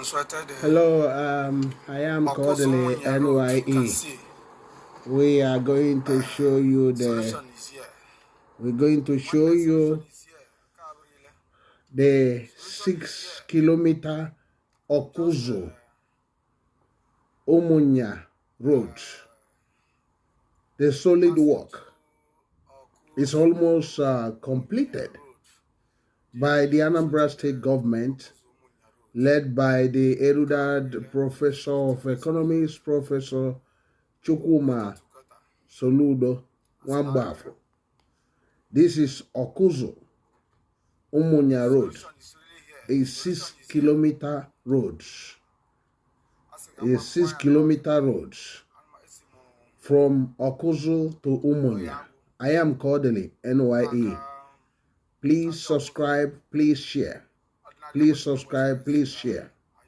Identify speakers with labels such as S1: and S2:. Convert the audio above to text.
S1: Hello, I am Kodili-nye. We are going to show you the 6-kilometer Awkuzu-Umunya road. The solid work is almost completed by the Anambra state government, led by the erudite professor of economics, Professor Soludo. This is Awkuzu-Umunya road, a 6-kilometer road. A 6-kilometer road from Awkuzu to Umunya. I am Kodili-nye. Please subscribe, please share. Please subscribe, please share.